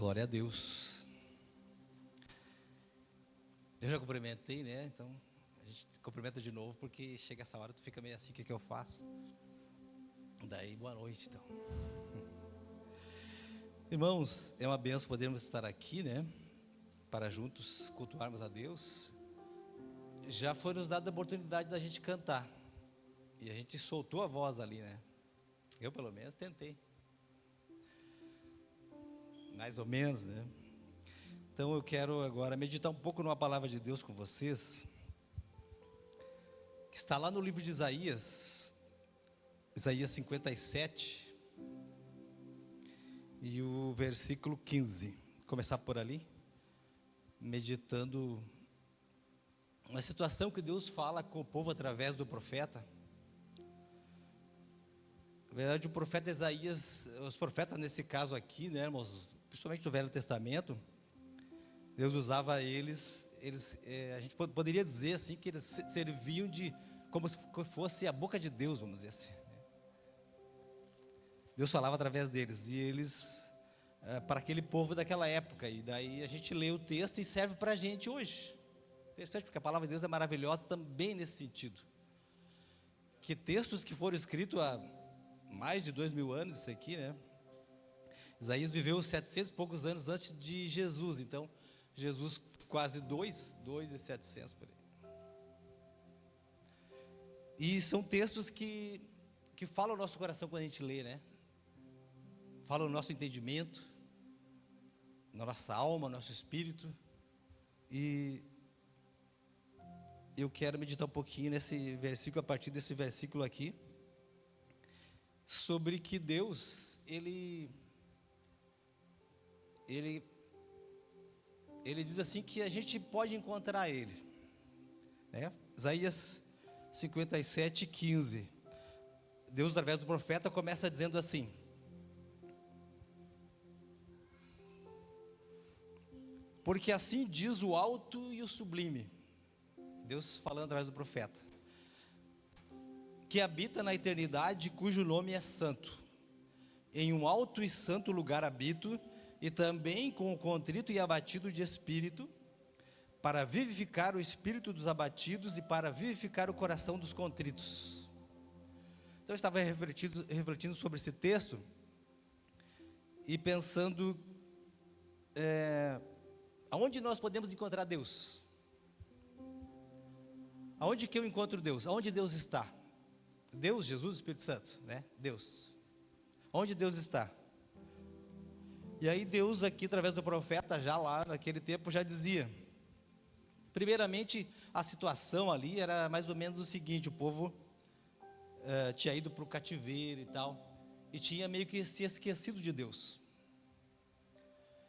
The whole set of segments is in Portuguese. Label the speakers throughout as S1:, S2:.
S1: Glória a Deus. Eu já cumprimentei, né? Então, a gente cumprimenta de novo, porque chega essa hora, tu fica meio assim, o que que eu faço? Daí, boa noite, então. Irmãos, é uma bênção podermos estar aqui, né? Para juntos cultuarmos a Deus. Já foi nos dada a oportunidade da gente cantar. E a gente soltou a voz ali, né? Eu, pelo menos, tentei. Mais ou menos, né? Então eu quero agora meditar um pouco numa palavra de Deus com vocês, que está lá no livro de Isaías, Isaías 57, e o versículo 15. Começar por ali, meditando uma situação que Deus fala com o povo através do profeta. Na verdade, o profeta Isaías, os profetas nesse caso aqui, né, irmãos, principalmente do Velho Testamento, Deus usava eles, a gente poderia dizer assim, que eles serviam de, como se fosse a boca de Deus, vamos dizer assim. Deus falava através deles, e eles, para aquele povo daquela época, e daí a gente lê o texto e serve para a gente hoje. Interessante, porque a palavra de Deus é maravilhosa também nesse sentido. Que textos que foram escritos há mais de 2000 anos, isso aqui, né? Isaías viveu 700 e poucos anos antes de Jesus, então Jesus quase 2.700 por aí. E são textos que falam o nosso coração quando a gente lê, né? Falam o nosso entendimento, na nossa alma, nosso espírito. E eu quero meditar um pouquinho nesse versículo, a partir desse versículo aqui, sobre que Deus, Ele diz assim que a gente pode encontrar Ele, né? Isaías 57, 15. Deus, através do profeta, começa dizendo assim: porque assim diz o alto e o sublime, Deus falando através do profeta, que habita na eternidade, cujo nome é santo. Em um alto e santo lugar habito, e também com o contrito e abatido de espírito, para vivificar o espírito dos abatidos e para vivificar o coração dos contritos. Então eu estava refletindo sobre esse texto e pensando, aonde nós podemos encontrar Deus? Aonde que eu encontro Deus? Aonde Deus está? Deus, Jesus, Espírito Santo, né? Deus. Onde Deus está? E aí Deus aqui, através do profeta, já lá naquele tempo, já dizia. Primeiramente, a situação ali era mais ou menos o seguinte: o povo tinha ido para o cativeiro e tal, e tinha meio que se esquecido de Deus.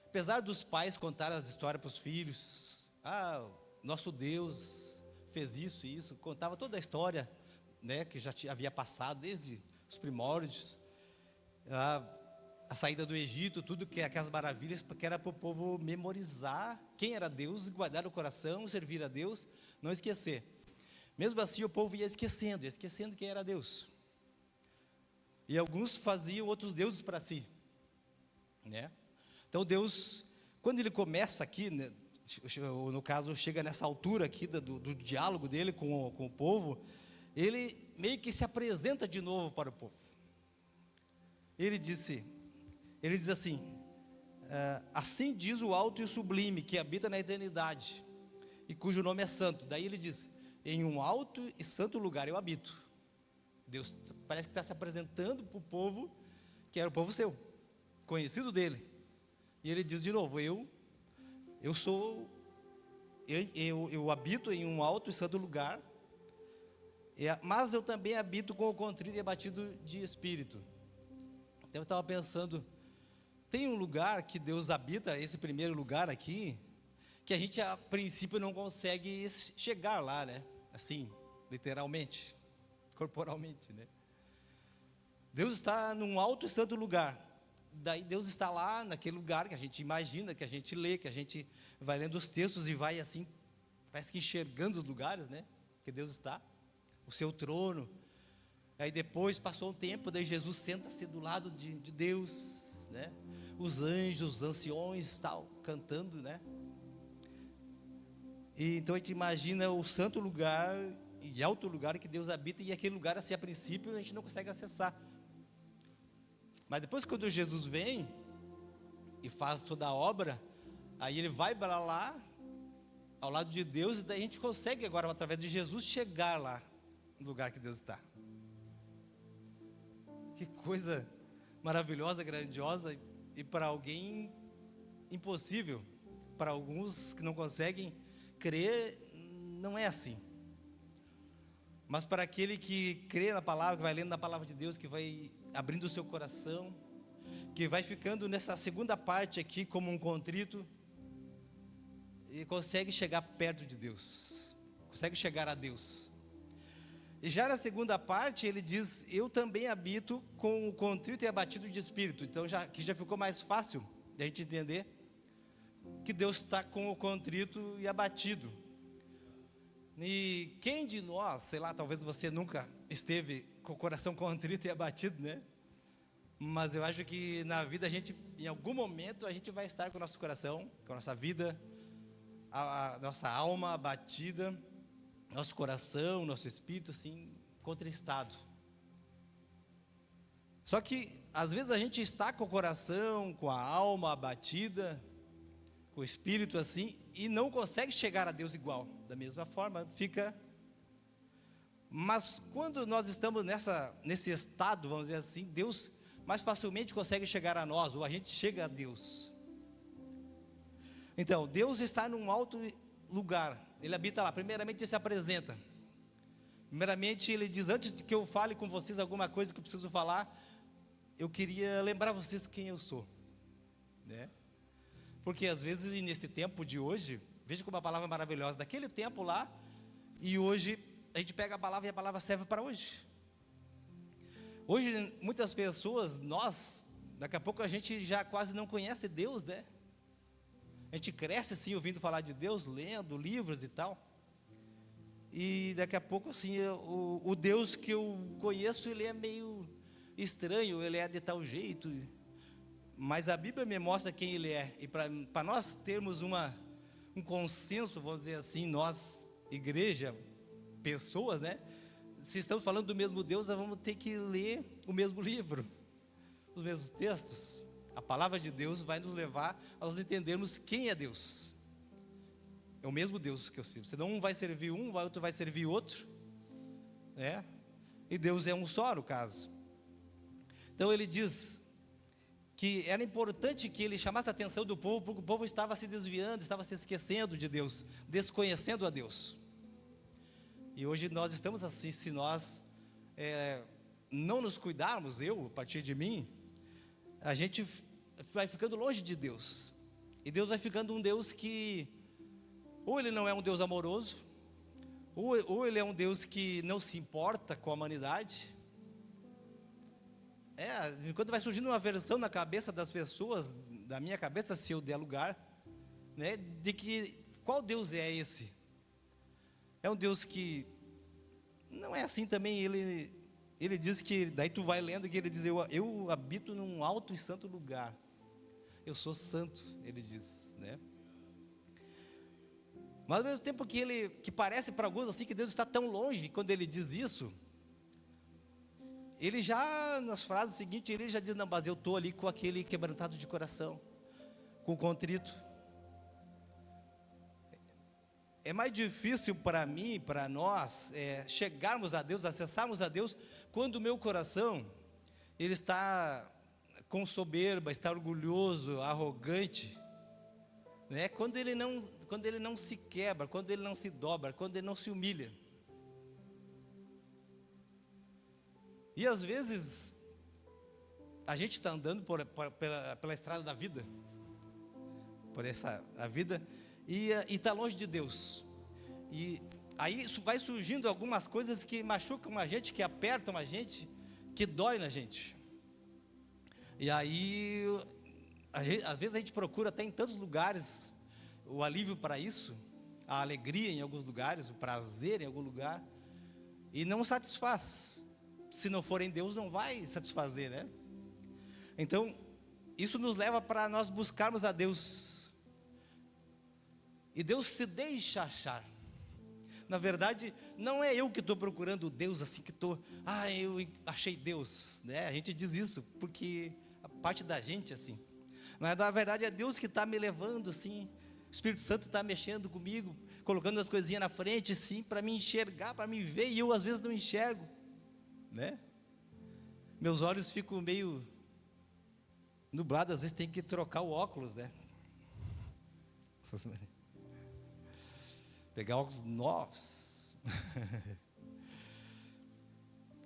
S1: Apesar dos pais contarem as histórias para os filhos, nosso Deus fez isso e isso, contava toda a história, né, que já havia passado desde os primórdios, a saída do Egito, tudo que aquelas maravilhas, porque era para o povo memorizar quem era Deus, guardar o coração, servir a Deus, não esquecer. Mesmo assim o povo ia esquecendo quem era Deus. E alguns faziam outros deuses para si, né? Então Deus, quando Ele começa aqui, né, no caso chega nessa altura aqui do diálogo dele com o povo, Ele meio que se apresenta de novo para o povo. Ele diz assim: assim diz o alto e o sublime, que habita na eternidade, e cujo nome é santo. Daí ele diz: em um alto e santo lugar eu habito. Deus parece que está se apresentando para o povo, que era o povo seu, conhecido dele. E ele diz de novo: eu habito em um alto e santo lugar, mas eu também habito com o contrito e abatido de espírito. Então eu estava pensando, tem um lugar que Deus habita, esse primeiro lugar aqui, que a gente a princípio não consegue chegar lá, né? Assim, literalmente, corporalmente, né? Deus está num alto e santo lugar. Daí Deus está lá naquele lugar que a gente imagina, que a gente lê, que a gente vai lendo os textos e vai assim, parece que enxergando os lugares, né? Que Deus está, o seu trono. Aí depois passou um tempo, daí Jesus senta-se do lado de Deus, né? os anjos, os anciões, tal, cantando, né? E então a gente imagina o santo lugar e alto lugar que Deus habita, e aquele lugar, assim, a princípio, a gente não consegue acessar. Mas depois, quando Jesus vem e faz toda a obra, aí ele vai para lá, ao lado de Deus, e daí a gente consegue agora, através de Jesus, chegar lá, no lugar que Deus está. Que coisa maravilhosa, grandiosa, e para alguém impossível. Para alguns que não conseguem crer, não é assim. Mas para aquele que crê na palavra, que vai lendo na palavra de Deus, que vai abrindo o seu coração, que vai ficando nessa segunda parte aqui como um contrito, e consegue chegar perto de Deus, consegue chegar a Deus. E já na segunda parte ele diz: eu também habito com o contrito e abatido de espírito. Então que já ficou mais fácil de a gente entender que Deus está com o contrito e abatido. E quem de nós, sei lá, talvez você nunca esteve com o coração contrito e abatido, né? Mas eu acho que na vida a gente, em algum momento, a gente vai estar com o nosso coração, com a nossa vida, a nossa alma abatida, nosso coração, nosso espírito, assim, contristado. Só que, às vezes, a gente está com o coração, com a alma abatida, com o espírito assim, e não consegue chegar a Deus igual. Da mesma forma, fica. Mas quando nós estamos nesse estado, vamos dizer assim, Deus mais facilmente consegue chegar a nós, ou a gente chega a Deus. Então, Deus está num alto lugar, Ele habita lá. Primeiramente Ele se apresenta. Primeiramente Ele diz: antes de que eu fale com vocês alguma coisa que eu preciso falar, eu queria lembrar vocês quem eu sou, né? Porque às vezes, nesse tempo de hoje, veja como a palavra é maravilhosa, daquele tempo lá, e hoje, a gente pega a palavra e a palavra serve para hoje. Hoje, muitas pessoas, daqui a pouco a gente já quase não conhece Deus, né? A gente cresce assim, ouvindo falar de Deus, lendo livros e tal, e daqui a pouco assim, o Deus que eu conheço, ele é meio estranho, ele é de tal jeito, mas a Bíblia me mostra quem Ele é. E para nós termos um consenso, vamos dizer assim, nós, igreja, pessoas, né? Se estamos falando do mesmo Deus, nós vamos ter que ler o mesmo livro, os mesmos textos. A palavra de Deus vai nos levar a nós entendermos quem é Deus. É o mesmo Deus que eu sirvo. Senão um vai servir um, outro vai servir outro, né? E Deus é um só, no caso. Então Ele diz que era importante que Ele chamasse a atenção do povo, porque o povo estava se desviando, estava se esquecendo de Deus, desconhecendo a Deus. E hoje nós estamos assim, se nós não nos cuidarmos, a partir de mim, a gente vai ficando longe de Deus. E Deus vai ficando um Deus que, ou Ele não é um Deus amoroso, ou Ele é um Deus que não se importa com a humanidade. Quando vai surgindo uma versão na cabeça das pessoas, da minha cabeça, se eu der lugar, né, de que, qual Deus é esse? É um Deus que não é assim também. Ele diz que, daí tu vai lendo que Ele diz: eu habito num alto e santo lugar, eu sou santo, Ele diz, né? Mas ao mesmo tempo que parece para alguns assim que Deus está tão longe, quando Ele diz isso, Ele já, nas frases seguintes, Ele já diz: não, mas eu estou ali com aquele quebrantado de coração, com o contrito. É mais difícil para mim, para nós, chegarmos a Deus, acessarmos a Deus, quando o meu coração, ele está com soberba, está orgulhoso, arrogante, né? Quando ele não se quebra, quando ele não se dobra, quando ele não se humilha. E às vezes, a gente está andando pela estrada da vida, a vida, e está longe de Deus. E aí vai surgindo algumas coisas que machucam a gente, que apertam a gente, que dói na gente. E aí, às vezes a gente procura até em tantos lugares o alívio para isso, a alegria em alguns lugares, o prazer em algum lugar, e não satisfaz. Se não for em Deus, não vai satisfazer, né? Então, isso nos leva para nós buscarmos a Deus. E Deus se deixa achar. Na verdade, não é eu que estou procurando Deus, assim que estou, eu achei Deus, né? A gente diz isso, porque a parte da gente, assim. Mas na verdade é Deus que está me levando, assim. O Espírito Santo está mexendo comigo, colocando as coisinhas na frente, assim, para me enxergar, para me ver, e eu às vezes não enxergo, né? Meus olhos ficam meio nublados, às vezes tem que trocar o óculos, né? Pegar óculos novos.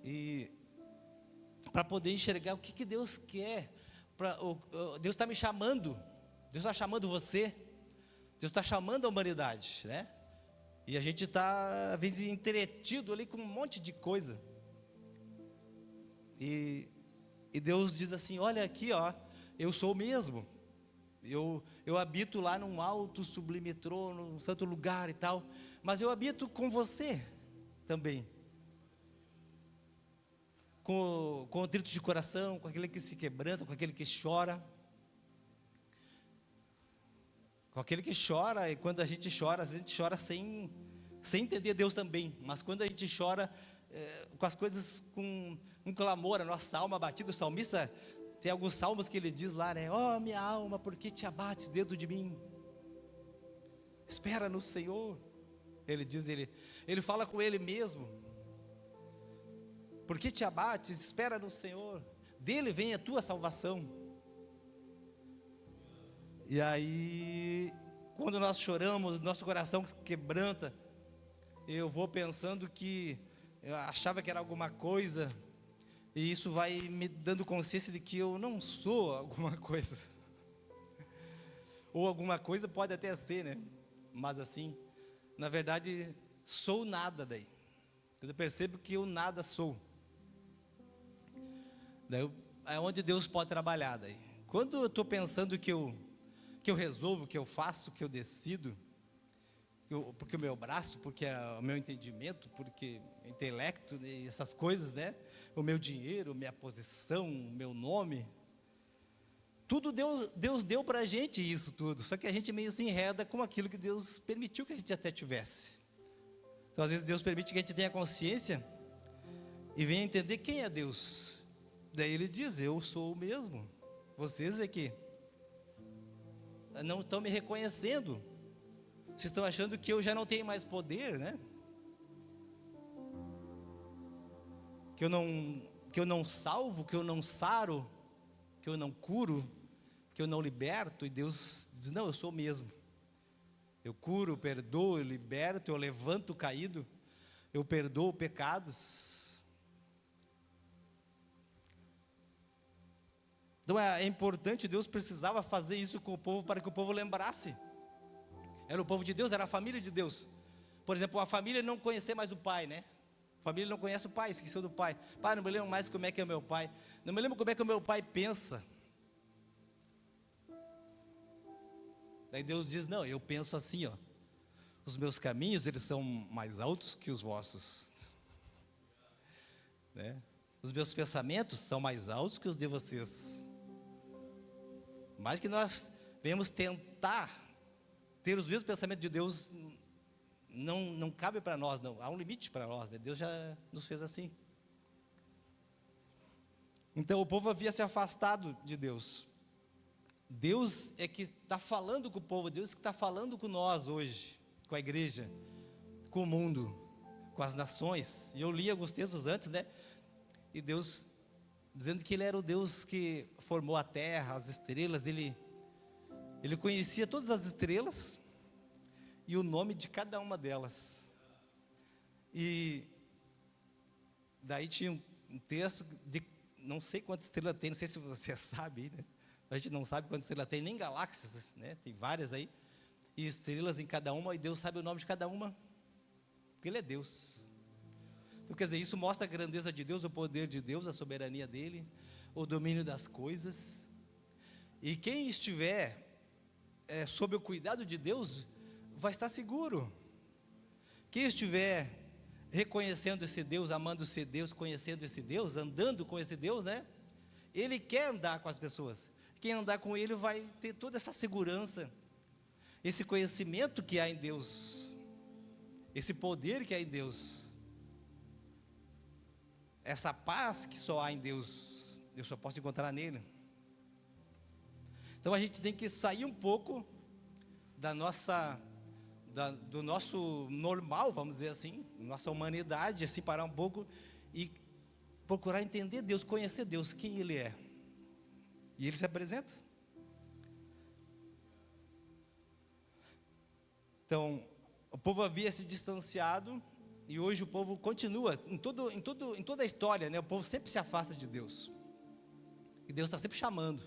S1: E para poder enxergar o que Deus quer. Deus está me chamando. Deus está chamando você. Deus está chamando a humanidade, né? E a gente está, às vezes, entretido ali com um monte de coisa. E Deus diz assim: olha aqui, ó, eu sou o mesmo. Eu habito lá num alto, sublime trono, num santo lugar e tal, mas eu habito com você também. Com o trito de coração, com aquele que se quebranta, com aquele que chora. Com aquele que chora, e quando a gente chora sem entender Deus também. Mas quando a gente chora com as coisas, com um clamor, a nossa alma batida, o salmista... Tem alguns salmos que ele diz lá, né? Oh, minha alma, por que te abates dentro de mim? Espera no Senhor. Ele diz, ele fala com ele mesmo. Por que te abates? Espera no Senhor. Dele vem a tua salvação. E aí, quando nós choramos, nosso coração quebranta. Eu vou pensando que eu achava que era alguma coisa. E isso vai me dando consciência de que eu não sou alguma coisa. Ou alguma coisa pode até ser, né? Mas assim, na verdade, sou nada daí. Quando eu percebo que eu nada sou. Daí é onde Deus pode trabalhar daí. Quando eu estou pensando que eu resolvo, que eu faço, que eu decido, porque o meu braço, porque o meu entendimento, porque o intelecto e essas coisas, né? O meu dinheiro, minha posição, meu nome, tudo Deus deu para a gente isso tudo, só que a gente meio se enreda com aquilo que Deus permitiu que a gente até tivesse. Então às vezes Deus permite que a gente tenha consciência e venha entender quem é Deus. Daí Ele diz: eu sou o mesmo. Vocês é que não estão me reconhecendo. Vocês estão achando que eu já não tenho mais poder, né? Que eu não salvo, que eu não saro, que eu não curo, que eu não liberto. E Deus diz: não, eu sou o mesmo. Eu curo, perdoo, eu liberto, eu levanto o caído, eu perdoo pecados. Então é importante, Deus precisava fazer isso com o povo para que o povo lembrasse. Era o povo de Deus, era a família de Deus. Por exemplo, a família não conhecer mais o pai, né? A família não conhece o pai, esqueceu do pai. Pai, não me lembro mais como é que é o meu pai. Não me lembro como é que o meu pai pensa. Daí Deus diz: não, eu penso assim, ó. Os meus caminhos, eles são mais altos que os vossos. Né? Os meus pensamentos são mais altos que os de vocês. Mais que nós venhamos tentar ter os mesmos pensamentos de Deus, não cabe para nós, não. Há um limite para nós, né? Deus já nos fez assim. Então o povo havia se afastado de Deus. Deus é que está falando com o povo, Deus que está falando com nós hoje, com a igreja, com o mundo, com as nações. E eu li alguns textos antes, né? E Deus dizendo que Ele era o Deus que formou a terra, as estrelas. Ele conhecia todas as estrelas e o nome de cada uma delas. E daí tinha um texto de não sei quantas estrelas tem, não sei se você sabe, né? A gente não sabe quantas estrelas tem, nem galáxias, né? Tem várias aí, e estrelas em cada uma, e Deus sabe o nome de cada uma, porque Ele é Deus. Então quer dizer, isso mostra a grandeza de Deus, o poder de Deus, a soberania dEle, o domínio das coisas. E quem estiver sob o cuidado de Deus, vai estar seguro. Quem estiver reconhecendo esse Deus, amando esse Deus, conhecendo esse Deus, andando com esse Deus, né? Ele quer andar com as pessoas. quem andar com Ele vai ter toda essa segurança, esse conhecimento que há em Deus, esse poder que há em Deus, essa paz que só há em Deus, eu só posso encontrar nele. Então a gente tem que sair um pouco do nosso normal, vamos dizer assim, nossa humanidade, assim, parar um pouco e procurar entender Deus, conhecer Deus, quem Ele é. E Ele se apresenta. Então, o povo havia se distanciado e hoje o povo continua, em toda a história, né, o povo sempre se afasta de Deus. E Deus está sempre chamando.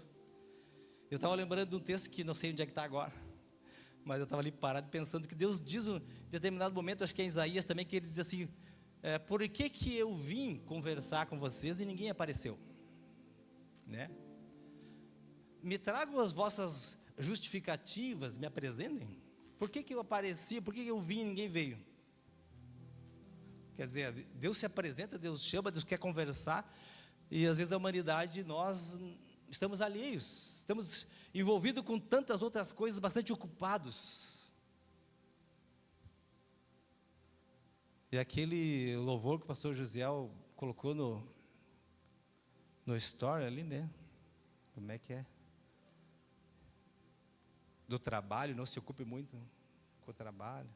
S1: Eu estava lembrando de um texto que não sei onde é que está agora, mas eu estava ali parado pensando que Deus diz em determinado momento, acho que é em Isaías também, que Ele diz assim, por que eu vim conversar com vocês e ninguém apareceu? Né? Me tragam as vossas justificativas, me apresentem. Por que eu apareci, por que eu vim e ninguém veio? Quer dizer, Deus se apresenta, Deus chama, Deus quer conversar, e às vezes a humanidade, nós estamos alheios, estamos envolvidos com tantas outras coisas, bastante ocupados. E aquele louvor que o pastor Josiel colocou no story ali, né? Como é que é? Do trabalho, não se ocupe muito com o trabalho.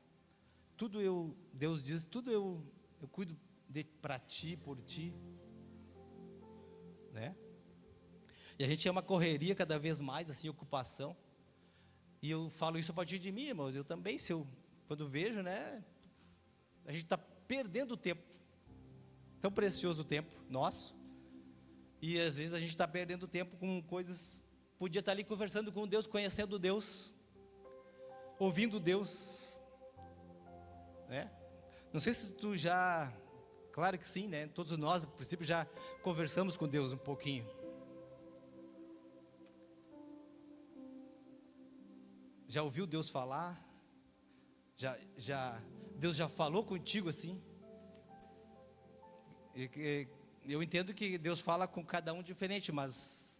S1: Deus diz, tudo eu cuido para ti, por ti. Né? E a gente é uma correria cada vez mais, assim, ocupação. E eu falo isso a partir de mim, irmãos. Eu também, quando vejo, né? A gente está perdendo o tempo. Tão precioso o tempo nosso. E às vezes a gente está perdendo tempo com coisas. Podia estar ali conversando com Deus, conhecendo Deus, ouvindo Deus. Né? Não sei se tu já. Claro que sim, né? Todos nós, a princípio, já conversamos com Deus um pouquinho. Já ouviu Deus falar? Deus já falou contigo assim? Eu entendo que Deus fala com cada um diferente, mas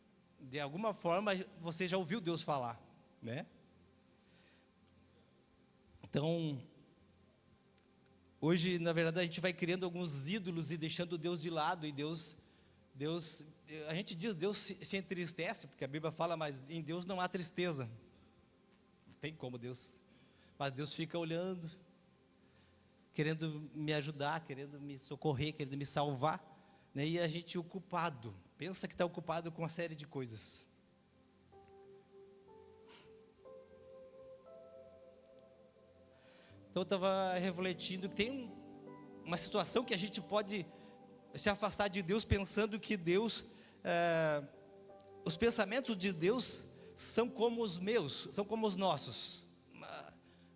S1: de alguma forma você já ouviu Deus falar, né? Então, hoje, na verdade, a gente vai criando alguns ídolos e deixando Deus de lado, e Deus, a gente diz Deus se entristece, porque a Bíblia fala, mas em Deus não há tristeza. Não tem como Deus. Mas Deus fica olhando, querendo me ajudar, querendo me socorrer, querendo me salvar, né? E a gente ocupado, pensa que está ocupado com uma série de coisas. Então eu estava refletindo que tem uma situação que a gente pode se afastar de Deus pensando que Deus, os pensamentos de Deus são como os meus, são como os nossos.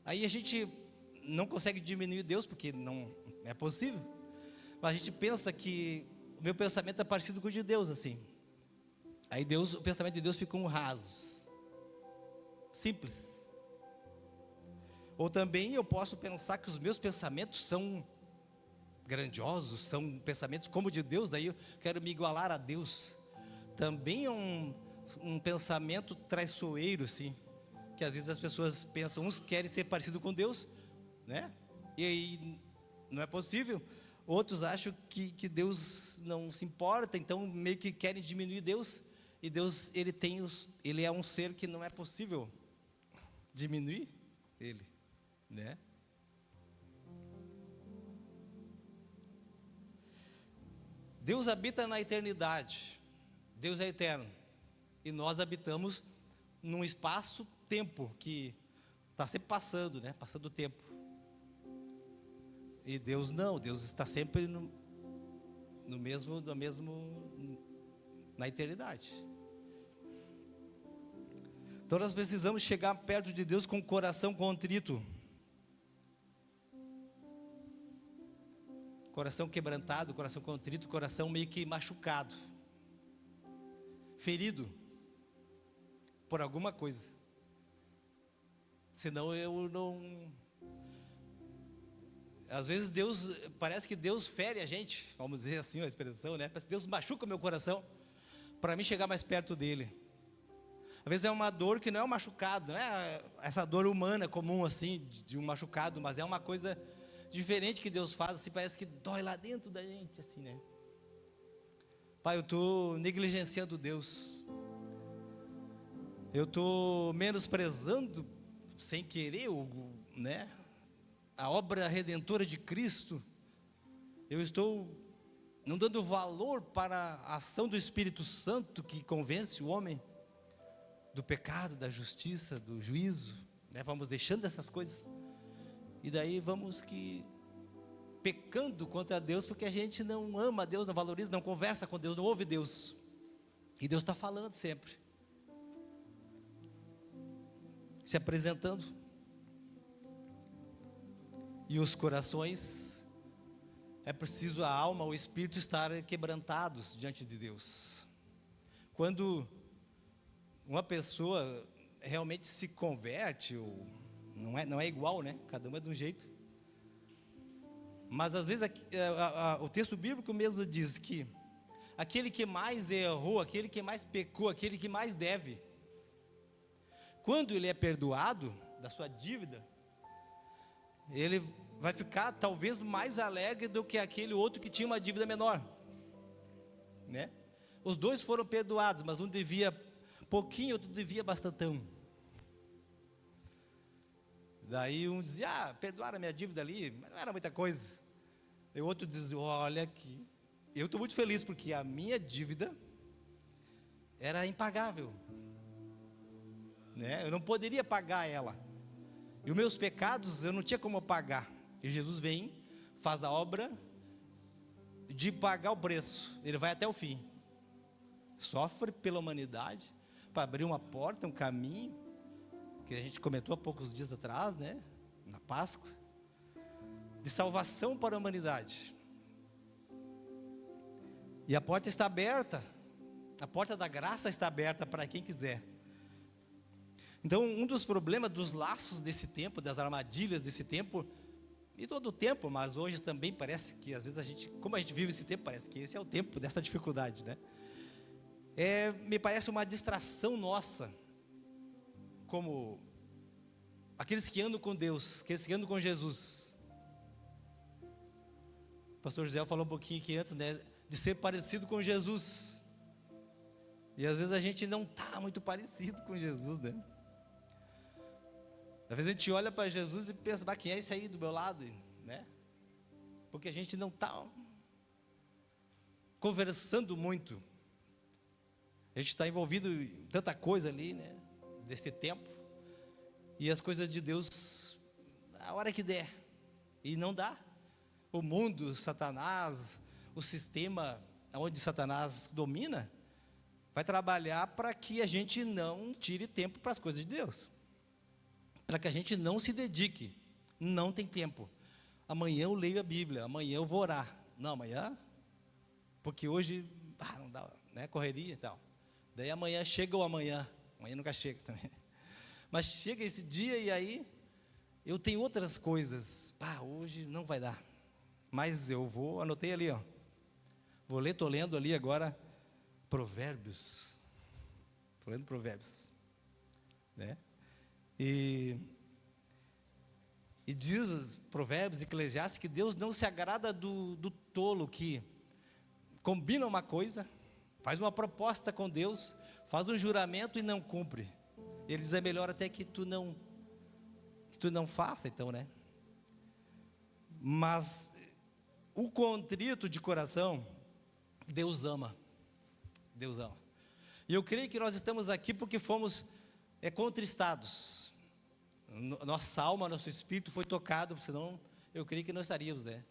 S1: Aí a gente não consegue diminuir Deus, porque não é possível. Mas a gente pensa que o meu pensamento é parecido com o de Deus, assim. Aí o pensamento de Deus fica um raso, simples. Ou também eu posso pensar que os meus pensamentos são grandiosos, são pensamentos como de Deus, daí eu quero me igualar a Deus. Também é um pensamento traiçoeiro, assim, que às vezes as pessoas pensam, uns querem ser parecidos com Deus, né? E aí não é possível. Outros acham que Deus não se importa, então meio que querem diminuir Deus. E Deus, ele é um ser que não é possível diminuir ele, né? Deus habita na eternidade. Deus é eterno. E nós habitamos num espaço-tempo que está sempre passando, né? Passando o tempo. E Deus não, Deus está sempre na eternidade. Então nós precisamos chegar perto de Deus com o coração contrito. Coração quebrantado, coração contrito, coração meio que machucado. Ferido por alguma coisa. Senão eu não... Às vezes parece que Deus fere a gente, vamos dizer assim a expressão, né? Parece que Deus machuca o meu coração, para mim chegar mais perto dele. Às vezes é uma dor que não é um machucado, não é essa dor humana comum assim, de um machucado, mas é uma coisa diferente que Deus faz, assim, parece que dói lá dentro da gente, assim, né? Pai, eu estou negligenciando Deus, eu estou menosprezando, sem querer, né, a obra redentora de Cristo, eu estou não dando valor para a ação do Espírito Santo que convence o homem do pecado, da justiça, do juízo, né? Vamos deixando essas coisas, e daí vamos que pecando contra Deus, porque a gente não ama Deus, não valoriza, não conversa com Deus, não ouve Deus, e Deus está falando sempre, se apresentando, e os corações, é preciso a alma, o espírito estar quebrantados diante de Deus. Quando uma pessoa realmente se converte, ou não é igual, né? Cada um é de um jeito. Mas às vezes o texto bíblico mesmo diz que aquele que mais errou, aquele que mais pecou, aquele que mais deve, quando ele é perdoado da sua dívida, ele vai ficar talvez mais alegre do que aquele outro que tinha uma dívida menor, né? Os dois foram perdoados, mas um devia pouquinho, outro devia bastantão. Daí um dizia, perdoaram a minha dívida ali, mas não era muita coisa. E o outro dizia, olha aqui, eu estou muito feliz porque a minha dívida era impagável, né? Eu não poderia pagar ela, e os meus pecados eu não tinha como pagar, e Jesus vem, faz a obra de pagar o preço, ele vai até o fim, sofre pela humanidade, para abrir uma porta, um caminho, que a gente comentou há poucos dias atrás, né, na Páscoa, de salvação para a humanidade, e a porta está aberta, a porta da graça está aberta para quem quiser. Então um dos problemas dos laços desse tempo, das armadilhas desse tempo, e todo o tempo, mas hoje também parece que às vezes como a gente vive esse tempo, parece que esse é o tempo dessa dificuldade, né? Me parece uma distração nossa, como aqueles que andam com Deus, aqueles que andam com Jesus. O pastor José falou um pouquinho aqui antes, né, de ser parecido com Jesus, e às vezes a gente não está muito parecido com Jesus, né? Às vezes a gente olha para Jesus e pensa, mas quem é esse aí do meu lado, né? Porque a gente não está conversando muito, a gente está envolvido em tanta coisa ali, né, desse tempo, e as coisas de Deus, a hora que der, e não dá. O mundo, Satanás, o sistema onde Satanás domina, vai trabalhar para que a gente não tire tempo para as coisas de Deus, para que a gente não se dedique, não tem tempo. Amanhã eu leio a Bíblia, amanhã eu vou orar. Não, amanhã, porque hoje, não dá, né, correria e tal. Daí amanhã chega o amanhã nunca chega também. Mas chega esse dia e aí, eu tenho outras coisas, hoje não vai dar. Mas eu vou, anotei ali, ó. Vou ler, estou lendo ali agora, Provérbios. Estou lendo Provérbios, né? E diz os Provérbios, Eclesiastes, que Deus não se agrada do tolo que combina uma coisa, faz uma proposta com Deus, faz um juramento e não cumpre. Ele diz, é melhor até que tu não faça, então, né? Mas o contrito de coração, Deus ama. Deus ama. E eu creio que nós estamos aqui porque fomos contristados. Nossa alma, nosso espírito foi tocado, senão eu creio que não estaríamos, né,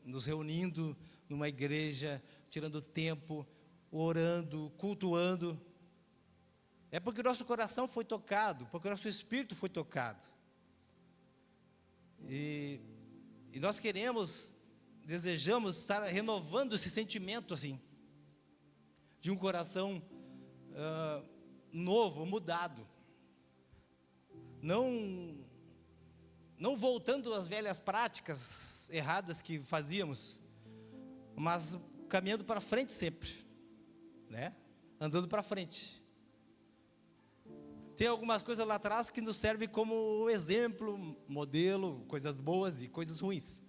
S1: nos reunindo numa igreja, tirando tempo, orando, cultuando. É porque o nosso coração foi tocado, porque o nosso espírito foi tocado. E nós desejamos estar renovando esse sentimento assim, de um coração novo, mudado. Não voltando às velhas práticas erradas que fazíamos, mas caminhando para frente sempre, né? Andando para frente. Tem algumas coisas lá atrás que nos servem como exemplo, modelo, coisas boas e coisas ruins.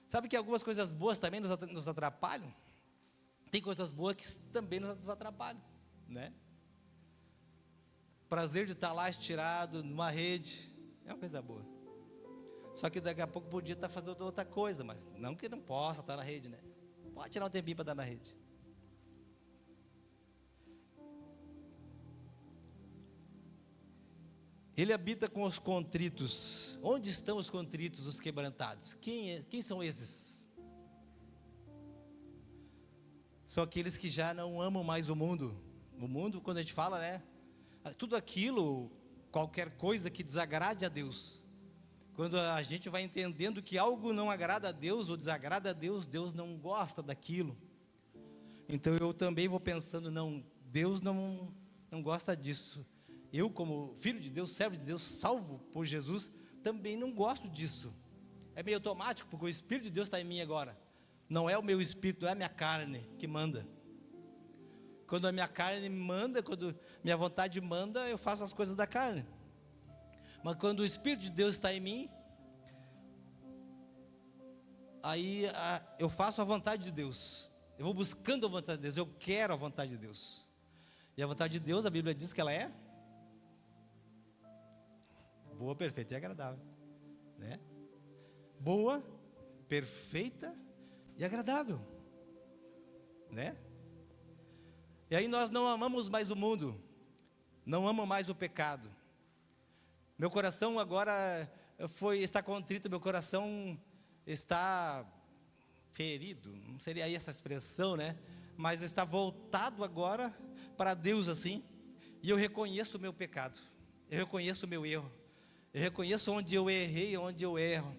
S1: Sabe que algumas coisas boas também nos atrapalham? Tem coisas boas que também nos atrapalham, né? Prazer de estar lá estirado numa rede é uma coisa boa. Só que daqui a pouco podia estar fazendo outra coisa, mas não que não possa estar na rede, né? Pode tirar um tempinho para estar na rede. Ele habita com os contritos. Onde estão os contritos, os quebrantados? Quem são esses? São aqueles que já não amam mais o mundo. O mundo, quando a gente fala, né? Tudo aquilo, qualquer coisa que desagrade a Deus. Quando a gente vai entendendo que algo não agrada a Deus ou desagrada a Deus, Deus não gosta daquilo. Então eu também vou pensando, não, Deus não gosta disso. Eu, como filho de Deus, servo de Deus, salvo por Jesus, também não gosto disso. É meio automático, porque o Espírito de Deus está em mim agora. Não é o meu espírito, não é a minha carne que manda. Quando a minha carne manda, quando minha vontade manda, eu faço as coisas da carne. Mas quando o Espírito de Deus está em mim, aí eu faço a vontade de Deus. Eu vou buscando a vontade de Deus, eu quero a vontade de Deus. E a vontade de Deus, a Bíblia diz que ela é boa, perfeita e agradável, né? Boa, perfeita e agradável, né? E aí nós não amamos mais o mundo, não amamos mais o pecado. Meu coração agora está contrito, meu coração está ferido, não seria aí essa expressão, né? Mas está voltado agora para Deus assim, e eu reconheço o meu pecado, eu reconheço o meu erro, eu reconheço onde eu errei, onde eu erro,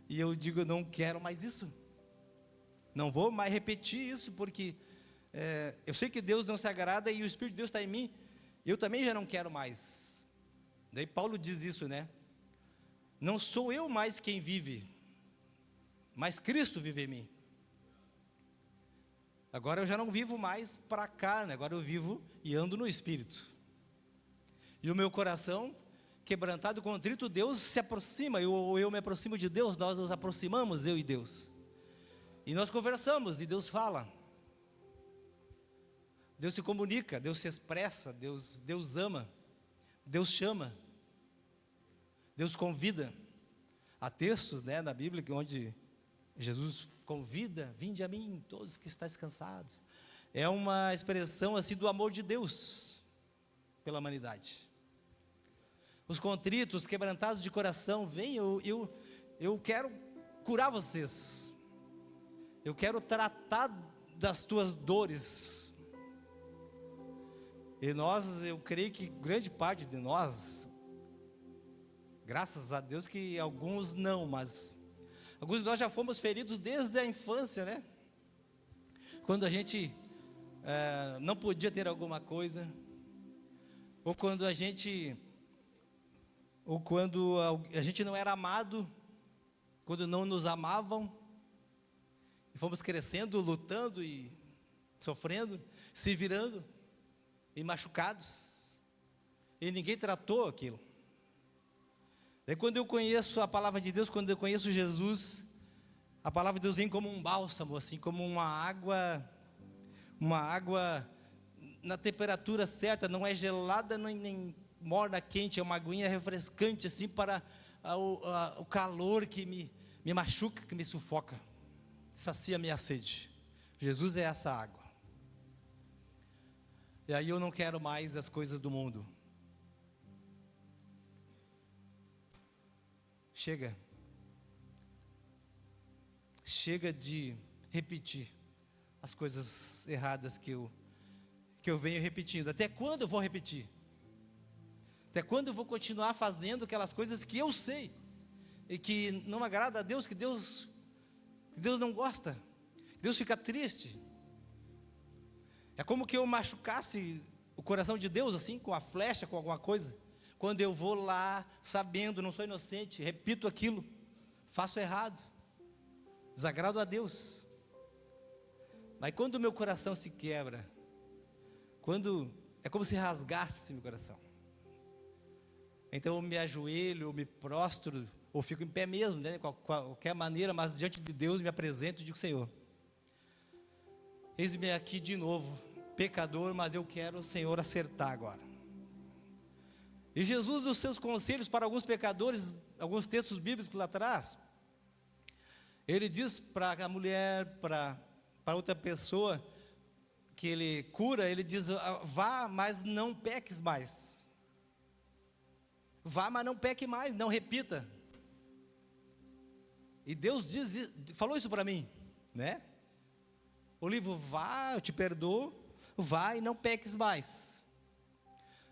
S1: e eu digo, não quero mais isso, não vou mais repetir isso, porque eu sei que Deus não se agrada e o Espírito de Deus está em mim, eu também já não quero mais. Daí Paulo diz isso, né? Não sou eu mais quem vive, mas Cristo vive em mim. Agora eu já não vivo mais para a carne, agora eu vivo e ando no Espírito. E o meu coração, quebrantado e contrito, Deus se aproxima, eu me aproximo de Deus, nós nos aproximamos, eu e Deus. E nós conversamos, e Deus fala. Deus se comunica, Deus se expressa, Deus ama, Deus chama, Deus convida. Há textos, né, na Bíblia onde Jesus convida, vinde a mim, todos que estáis cansados. É uma expressão assim do amor de Deus pela humanidade. Os contritos, quebrantados de coração, venham, eu quero curar vocês. Eu quero tratar das tuas dores. E nós, eu creio que grande parte de nós, graças a Deus que alguns não, mas alguns de nós já fomos feridos desde a infância, né? Quando a gente não podia ter alguma coisa, ou quando a gente não era amado, quando não nos amavam, e fomos crescendo, lutando e sofrendo, se virando, e machucados, e ninguém tratou aquilo. Daí quando eu conheço a palavra de Deus, quando eu conheço Jesus, a palavra de Deus vem como um bálsamo, assim, como uma água na temperatura certa, não é gelada nem morna quente, é uma aguinha refrescante, assim, para o calor que me machuca, que me sufoca, sacia a minha sede. Jesus é essa água. E aí eu não quero mais as coisas do mundo. Chega de repetir as coisas erradas que eu venho repetindo. Até quando eu vou repetir? Até quando eu vou continuar fazendo aquelas coisas que eu sei e que não agrada a Deus, que Deus não gosta, que Deus fica triste? É como que eu machucasse o coração de Deus assim, com a flecha, com alguma coisa. Quando eu vou lá, sabendo, não sou inocente, repito aquilo, faço errado, desagrado a Deus. Mas quando o meu coração se quebra, é como se rasgasse meu coração. Então eu me ajoelho, eu me prostro, ou fico em pé mesmo, né? De qualquer maneira, mas diante de Deus me apresento e digo: Senhor, eis-me aqui de novo, pecador, mas eu quero, Senhor, acertar agora. E Jesus, nos seus conselhos para alguns pecadores, alguns textos bíblicos lá atrás, ele diz para a mulher, para outra pessoa que ele cura, ele diz: vá, mas não peques mais. Vá, mas não peque mais, não repita. E Deus falou isso para mim, né? O livro: vá, eu te perdoo, vá e não peques mais.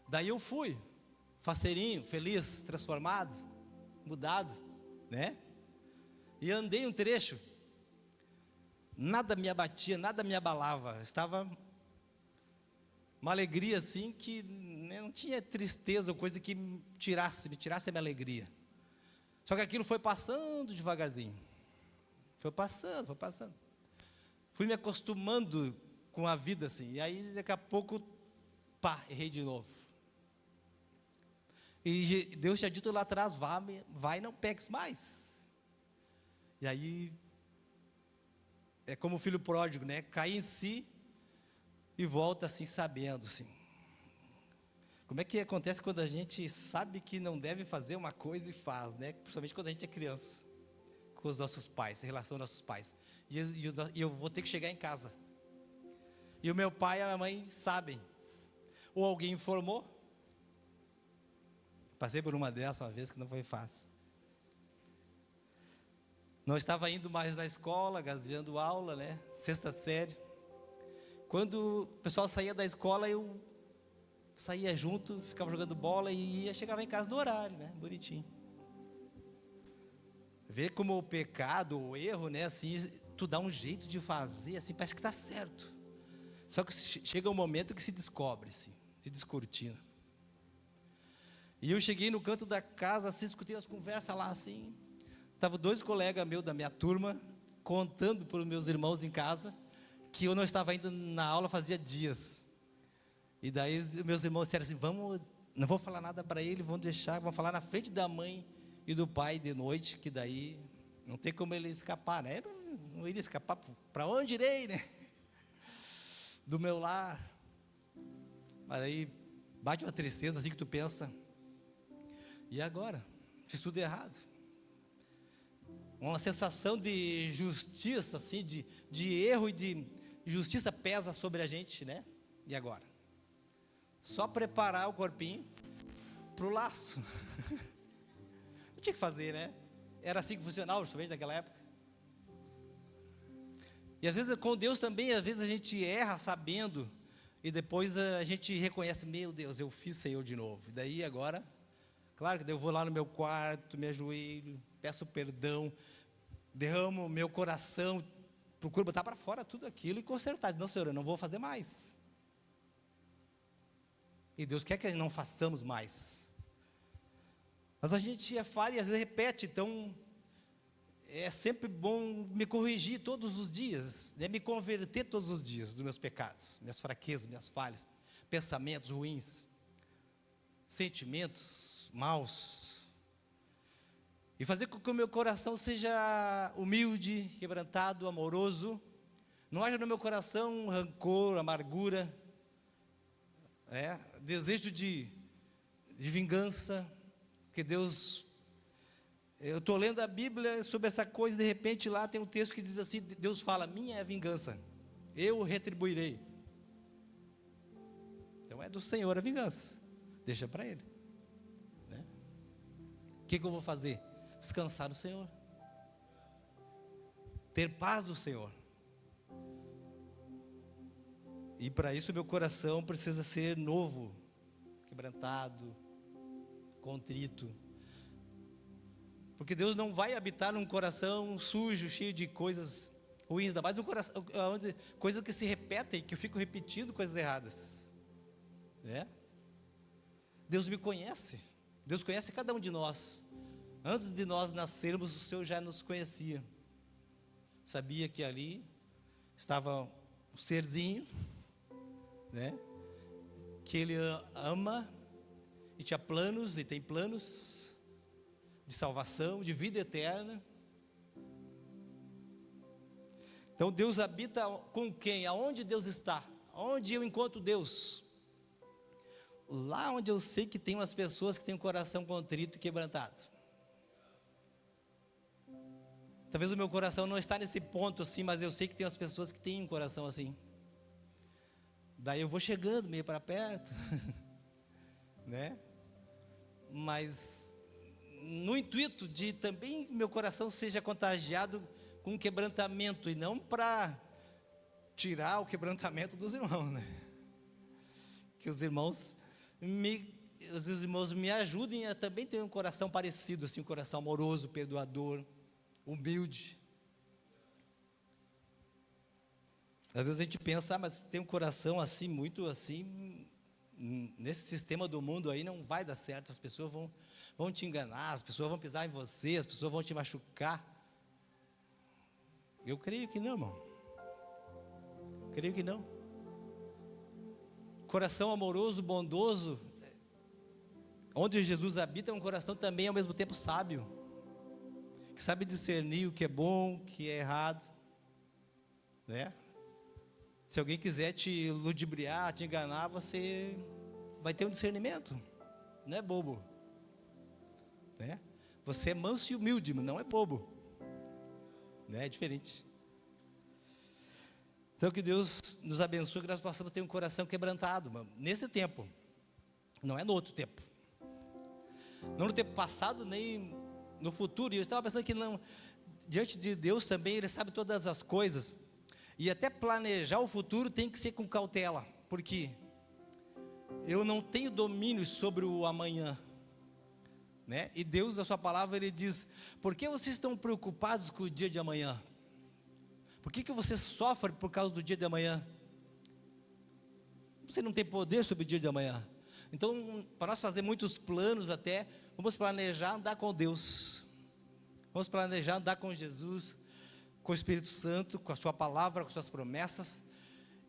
S1: Daí eu fui, faceirinho, feliz, transformado, mudado, né? E andei um trecho, nada me abatia, nada me abalava, estava uma alegria assim que não tinha tristeza ou coisa que me tirasse a minha alegria. Só que aquilo foi passando devagarzinho, foi passando. Fui me acostumando com a vida assim, e aí daqui a pouco, errei de novo. E Deus tinha dito lá atrás: vai e não peques mais. E aí, é como o filho pródigo, né? Cai em si e volta assim, sabendo, assim. Como é que acontece quando a gente sabe que não deve fazer uma coisa e faz, né? Principalmente quando a gente é criança, com os nossos pais, em relação aos nossos pais. E eu vou ter que chegar em casa. E o meu pai e a minha mãe sabem. Ou alguém informou. Passei por uma dessas uma vez que não foi fácil. Não estava indo mais na escola, gazeando aula, né? 6ª série. Quando o pessoal saía da escola, eu saía junto, ficava jogando bola e chegava em casa no horário, né? Bonitinho. Vê como o pecado, o erro, né? Assim, tu dá um jeito de fazer, assim, parece que está certo. Só que chega um momento que se descobre, assim, se descortina. E eu cheguei no canto da casa, assim, escutei as conversas lá, assim. Estavam 2 colegas meus da minha turma, contando para os meus irmãos em casa, que eu não estava indo na aula fazia dias. E daí meus irmãos disseram assim: não vou falar nada para ele, vamos falar na frente da mãe e do pai de noite, que daí não tem como ele escapar, né? Eu não iria escapar, para onde irei, né? Do meu lar. Mas aí bate uma tristeza assim que tu pensa: e agora? Fiz tudo errado. Uma sensação de justiça, assim, de erro e de justiça pesa sobre a gente, né? E agora? Só preparar o corpinho para o laço. Não tinha que fazer, né? Era assim que funcionava, principalmente naquela época. E às vezes com Deus também, às vezes a gente erra sabendo, e depois a gente reconhece: meu Deus, eu fiz, Senhor, de novo. E daí agora, claro que eu vou lá no meu quarto, me ajoelho, peço perdão, derramo meu coração, procuro botar para fora tudo aquilo e consertar. Não, Senhor, eu não vou fazer mais. E Deus quer que não façamos mais. Mas a gente é falha e às vezes repete. Então é sempre bom me corrigir todos os dias, né? Me converter todos os dias dos meus pecados, minhas fraquezas, minhas falhas, pensamentos ruins, sentimentos maus, e fazer com que o meu coração seja humilde, quebrantado, amoroso. Não haja no meu coração rancor, amargura, desejo de vingança. Porque Deus, eu estou lendo a Bíblia sobre essa coisa, e de repente lá tem um texto que diz assim: Deus fala: minha é a vingança, eu retribuirei. Então é do Senhor a vingança, deixa para Ele, né? O que eu vou fazer? Descansar no Senhor, ter paz do Senhor. E para isso meu coração precisa ser novo, quebrantado, contrito. Porque Deus não vai habitar num coração sujo, cheio de coisas ruins, ainda mais num coração onde coisas que se repetem, que eu fico repetindo coisas erradas, né? Deus me conhece. Deus conhece cada um de nós. Antes de nós nascermos, o Senhor já nos conhecia. Sabia que ali estava um serzinho, né? Que Ele ama e tinha planos e tem planos de salvação, de vida eterna. Então Deus habita com quem? Aonde Deus está? Aonde eu encontro Deus? Lá onde eu sei que tem umas pessoas que têm o coração contrito e quebrantado. Talvez o meu coração não está nesse ponto assim, mas eu sei que tem as pessoas que têm um coração assim. Daí eu vou chegando meio para perto, né? Mas no intuito de também meu coração seja contagiado com quebrantamento, e não para tirar o quebrantamento dos irmãos, né? Que os irmãos me ajudem a também ter um coração parecido, assim, um coração amoroso, perdoador, humilde. Às vezes a gente pensa, mas tem um coração assim, muito assim, nesse sistema do mundo aí não vai dar certo, as pessoas vão te enganar, as pessoas vão pisar em você, as pessoas vão te machucar. Eu creio que não, irmão. Creio que não. Coração amoroso, bondoso, onde Jesus habita, é um coração também ao mesmo tempo sábio, que sabe discernir o que é bom, o que é errado, né? Se alguém quiser te ludibriar, te enganar, você vai ter um discernimento, não é bobo, né? Você é manso e humilde, mas não é bobo, né? É diferente. Então que Deus nos abençoe, que nós possamos ter um coração quebrantado, mano, nesse tempo, não é no outro tempo, não no tempo passado, nem no futuro. E eu estava pensando que não, diante de Deus também, Ele sabe todas as coisas, e até planejar o futuro tem que ser com cautela, porque eu não tenho domínio sobre o amanhã, né? E Deus, na sua palavra, Ele diz: por que vocês estão preocupados com o dia de amanhã? Por que você sofre por causa do dia de amanhã? Você não tem poder sobre o dia de amanhã. Então, para nós fazer muitos planos até, vamos planejar andar com Deus, vamos planejar andar com Jesus, com o Espírito Santo, com a sua palavra, com suas promessas,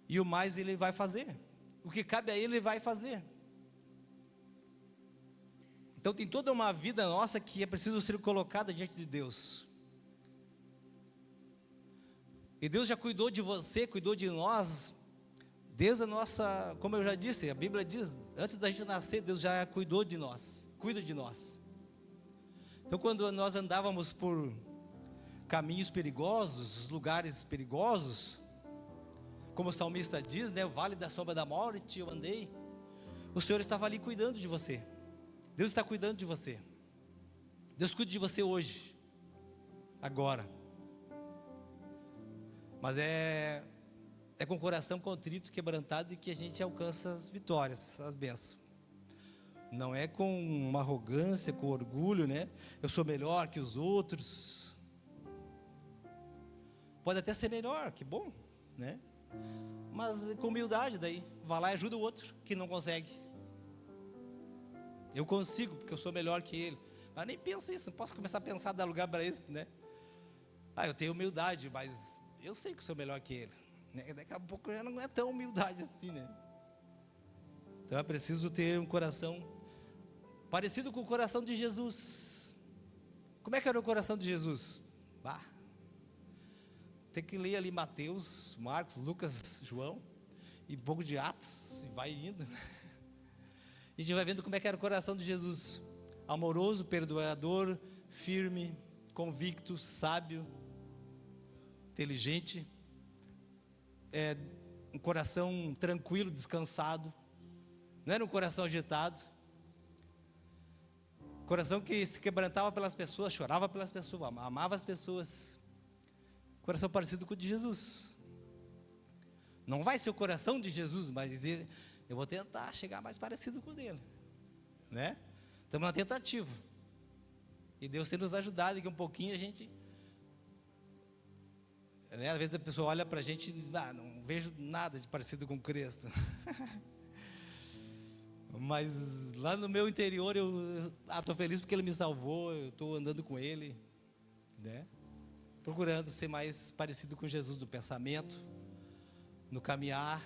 S1: e o mais Ele vai fazer, o que cabe a Ele, Ele vai fazer. Então tem toda uma vida nossa que é preciso ser colocada diante de Deus, e Deus já cuidou de você, cuidou de nós, desde a nossa, como eu já disse, a Bíblia diz, antes da gente nascer, Deus já cuidou de nós, cuida de nós. Então quando nós andávamos por caminhos perigosos, lugares perigosos, como o salmista diz, né, o vale da sombra da morte eu andei, o Senhor estava ali cuidando de você. Deus está cuidando de você. Deus cuida de você hoje, agora. Mas é com o coração contrito, quebrantado, e que a gente alcança as vitórias, as bênçãos. Não é com uma arrogância, com orgulho, né? Eu sou melhor que os outros. Pode até ser melhor, que bom, né? Mas com humildade daí, vai lá e ajuda o outro que não consegue. Eu consigo, porque eu sou melhor que ele. Mas nem penso isso, não posso começar a pensar, dar lugar para isso, né? Eu tenho humildade, mas eu sei que sou melhor que ele, né? Daqui a pouco já não é tão humildade assim, né? Então é preciso ter um coração parecido com o coração de Jesus. Como é que era o coração de Jesus? Tem que ler ali Mateus, Marcos, Lucas, João, e um pouco de Atos, e vai indo. E a gente vai vendo como é que era o coração de Jesus: amoroso, perdoador, firme, convicto, sábio, inteligente, um coração tranquilo, descansado, não era um coração agitado, coração que se quebrantava pelas pessoas, chorava pelas pessoas, amava as pessoas, coração parecido com o de Jesus. Não vai ser o coração de Jesus, mas eu vou tentar chegar mais parecido com o dele, né? Estamos na tentativa, e Deus tem nos ajudado, que um pouquinho a gente, né, às vezes a pessoa olha para a gente e diz: não vejo nada de parecido com Cristo. Mas lá no meu interior eu estou feliz porque Ele me salvou, eu estou andando com Ele, né? Procurando ser mais parecido com Jesus no pensamento, no caminhar,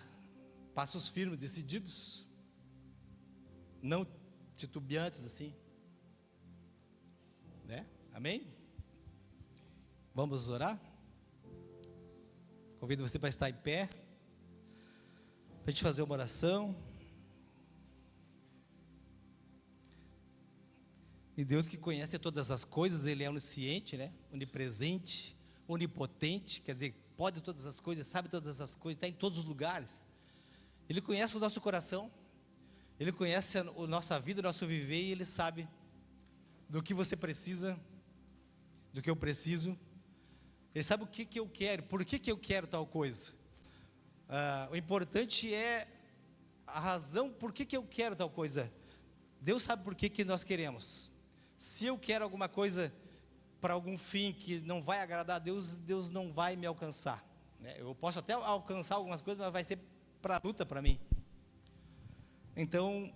S1: passos firmes, decididos, não titubeantes assim, né? Amém? Vamos orar? Convido você para estar em pé, para a gente fazer uma oração. E Deus que conhece todas as coisas, Ele é onisciente, né? Onipresente, onipotente, quer dizer, pode todas as coisas, sabe todas as coisas, está em todos os lugares. Ele conhece o nosso coração, Ele conhece a nossa vida, o nosso viver, e Ele sabe do que você precisa, do que eu preciso. Ele sabe o que eu quero, por que eu quero tal coisa. O importante é a razão por que eu quero tal coisa. Deus sabe por que nós queremos. Se eu quero alguma coisa para algum fim que não vai agradar a Deus, Deus não vai me alcançar, né? Eu posso até alcançar algumas coisas, mas vai ser para luta para mim. Então,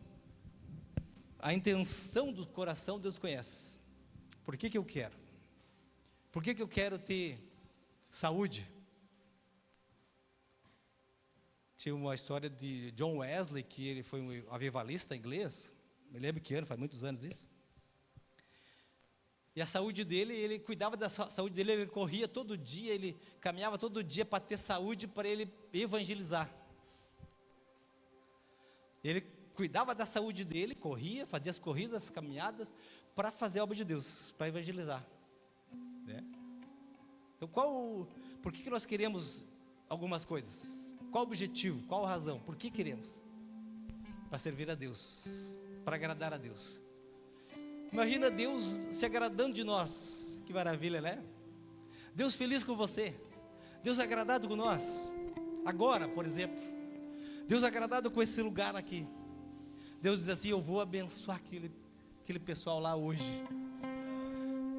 S1: a intenção do coração Deus conhece. Por que eu quero? Por que eu quero ter saúde? Tinha uma história de John Wesley, que ele foi um avivalista inglês, me lembro que ano, faz muitos anos isso. E a saúde dele, ele cuidava da saúde dele, ele corria todo dia, ele caminhava todo dia para ter saúde, para ele evangelizar. Ele cuidava da saúde dele, corria, fazia as corridas, as caminhadas, para fazer a obra de Deus, para evangelizar, né? Então, por que nós queremos algumas coisas? Qual o objetivo, qual a razão? Por que queremos? Para servir a Deus, para agradar a Deus. Imagina Deus se agradando de nós, que maravilha, né? Deus feliz com você, Deus agradado com nós, agora, por exemplo, Deus agradado com esse lugar aqui. Deus diz assim: eu vou abençoar aquele pessoal lá hoje,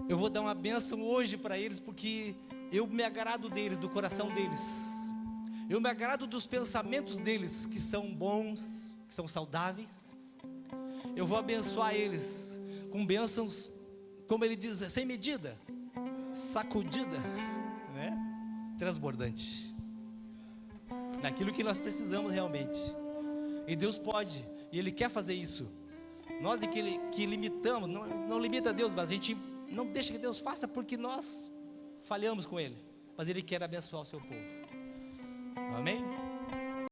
S1: eu vou dar uma bênção hoje para eles, porque eu me agrado deles, do coração deles, eu me agrado dos pensamentos deles, que são bons, que são saudáveis. Eu vou abençoar eles com bênçãos, como ele diz, sem medida, sacudida, né? Transbordante, naquilo que nós precisamos realmente. E Deus pode, e Ele quer fazer isso. Nós é que limitamos, não limita Deus, mas a gente não deixa que Deus faça, porque nós falhamos com Ele. Mas Ele quer abençoar o seu povo. Amém?